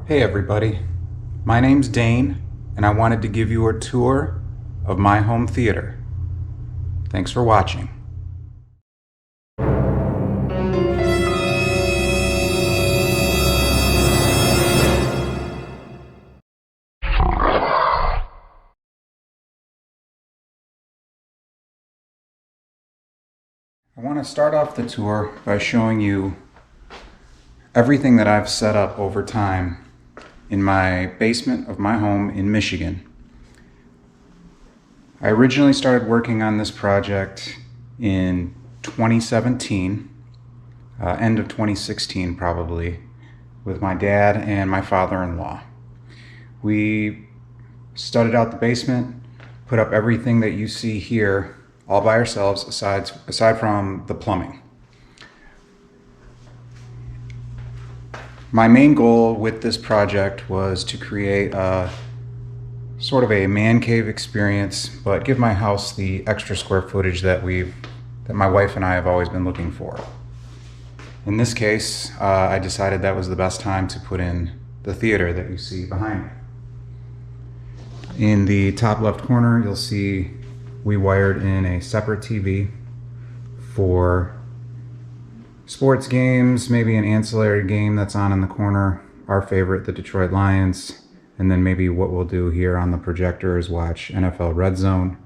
Hey everybody, my name's Dane, and I wanted to give you a tour of my home theater. Thanks for watching. I want to start off the tour by showing you everything that I've set up over time in my basement of my home in Michigan. I originally started working on this project in 2017, end of 2016 probably, with my dad and my father-in-law. We studded out the basement, put up everything that you see here all by ourselves aside from the plumbing. My main goal with this project was to create a sort of a man cave experience, but give my house the extra square footage that my wife and I have always been looking for. In this case, I decided that was the best time to put in the theater that you see behind me. In the top left corner, you'll see we wired in a separate TV for sports games, maybe an ancillary game that's on in the corner, our favorite, the Detroit Lions, and then maybe what we'll do here on the projector is watch NFL Red Zone.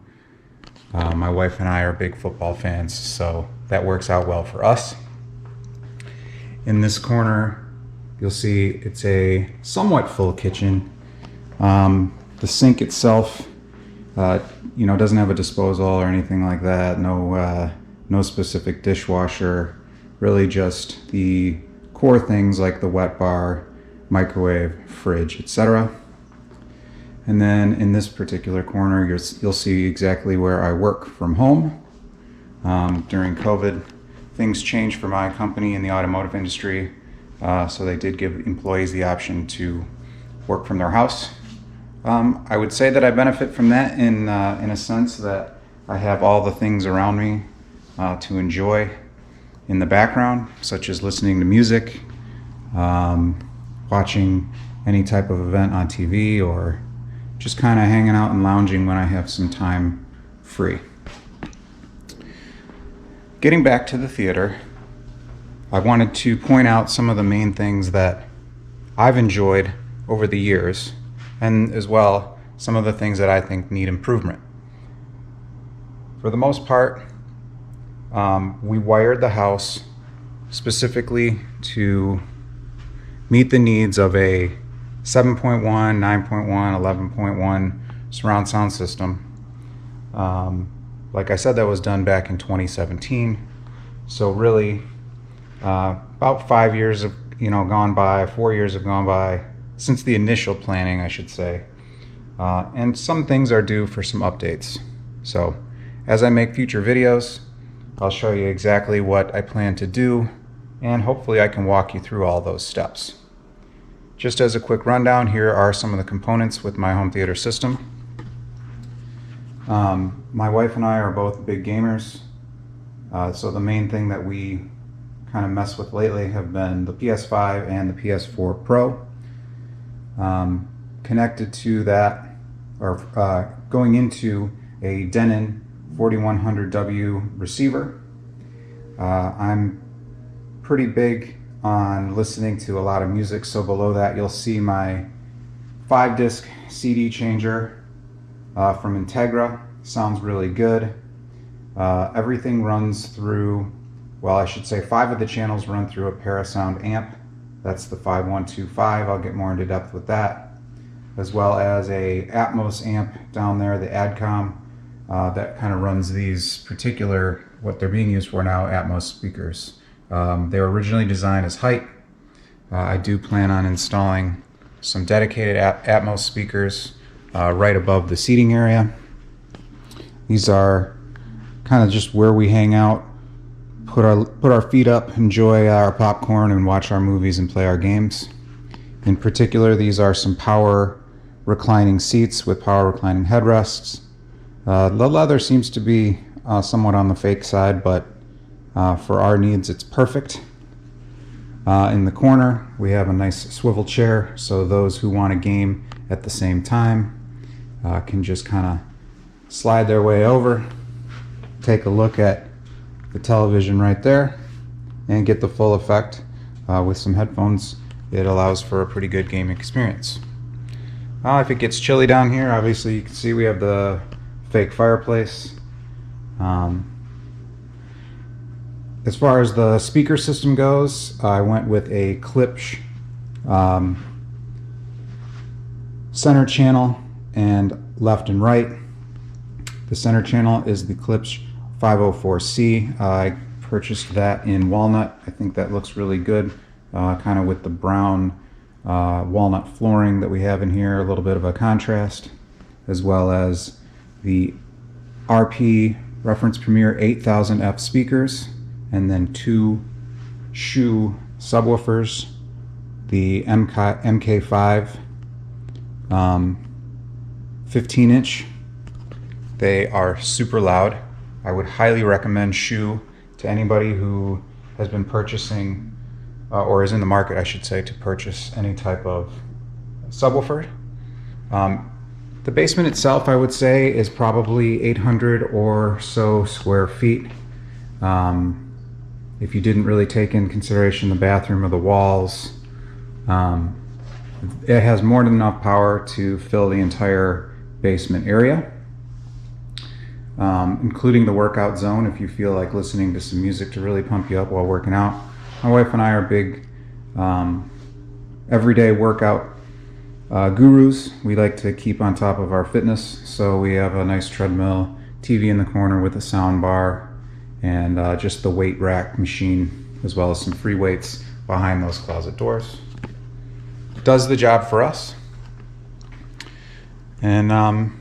My wife and I are big football fans, so that works out well for us. In this corner, you'll see it's a somewhat full kitchen. The sink itself, doesn't have a disposal or anything like that. No specific dishwasher. Really just the core things like the wet bar, microwave, fridge, etc. And then in this particular corner, you'll see exactly where I work from home. During COVID, things changed for my company in the automotive industry, so they did give employees the option to work from their house. I would say that I benefit from that in a sense that I have all the things around me to enjoy in the background, such as listening to music, watching any type of event on TV, or just kind of hanging out and lounging when I have some time free. Getting back to the theater, I wanted to point out some of the main things that I've enjoyed over the years, and as well some of the things that I think need improvement. For the most part, we wired the house specifically to meet the needs of a 7.1, 9.1, 11.1 surround sound system. Like I said, that was done back in 2017. So really, about 5 years have gone by, 4 years have gone by since the initial planning, I should say. And some things are due for some updates. So as I make future videos, I'll show you exactly what I plan to do, and hopefully I can walk you through all those steps. Just as a quick rundown, here are some of the components with my home theater system. My wife and I are both big gamers, so the main thing that we kind of mess with lately have been the PS5 and the PS4 Pro. Connected to that, or going into a Denon AVR-X4100W receiver. I'm pretty big on listening to a lot of music, so below that you'll see my 5-disc CD changer from Integra. Sounds really good. Everything runs through, well, I should say 5 of the channels run through a Parasound amp. That's the 5125. I'll get more into depth with that, as well as a Atmos amp down there, the Adcom, that kind of runs these particular, what they're being used for now, Atmos speakers. They were originally designed as height. I do plan on installing some dedicated Atmos speakers right above the seating area. These are kind of just where we hang out, put our feet up, enjoy our popcorn, and watch our movies and play our games. In particular, these are some power reclining seats with power reclining headrests. The leather seems to be somewhat on the fake side, but for our needs it's perfect. In the corner, we have a nice swivel chair, so those who want to game at the same time can just kind of slide their way over, take a look at the television right there, and get the full effect. With some headphones, it allows for a pretty good gaming experience. If it gets chilly down here, obviously you can see we have the fake fireplace. As far as the speaker system goes, I went with a Klipsch center channel and left and right. The center channel is the Klipsch 504C. I purchased that in Walnut. I think that looks really good, kind of with the brown walnut flooring that we have in here, a little bit of a contrast, as well as the RP Reference Premier 8000F speakers, and then 2 HSU subwoofers, the MK5 15-inch. They are super loud. I would highly recommend HSU to anybody who has been purchasing or is in the market, I should say, to purchase any type of subwoofer. The basement itself, I would say, is probably 800 or so square feet. If you didn't really take in consideration the bathroom or the walls, it has more than enough power to fill the entire basement area, including the workout zone if you feel like listening to some music to really pump you up while working out. My wife and I are big everyday workout gurus. We like to keep on top of our fitness, so we have a nice treadmill, TV in the corner with a sound bar, and just the weight rack machine, as well as some free weights behind those closet doors. Does the job for us, and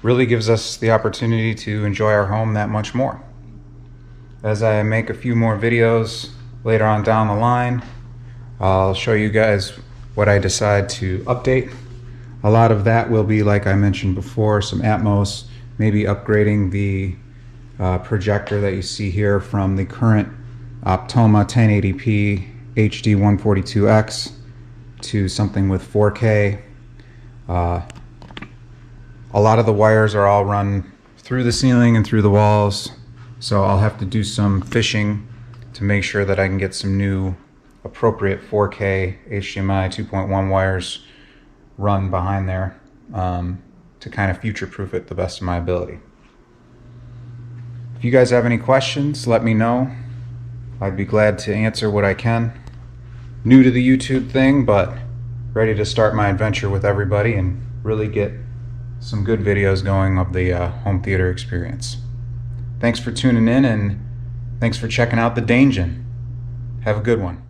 really gives us the opportunity to enjoy our home that much more. As I make a few more videos later on down the line, I'll show you guys what I decide to update. A lot of that will be, like I mentioned before, some Atmos, maybe upgrading the projector that you see here from the current Optoma 1080p HD142X to something with 4K. A lot of the wires are all run through the ceiling and through the walls, so I'll have to do some fishing to make sure that I can get some new appropriate 4K HDMI 2.1 wires run behind there to kind of future-proof it the best of my ability. If you guys have any questions, let me know. I'd be glad to answer what I can. New to the YouTube thing, but ready to start my adventure with everybody and really get some good videos going of the home theater experience. Thanks for tuning in, and thanks for checking out the Daingeon. Have a good one.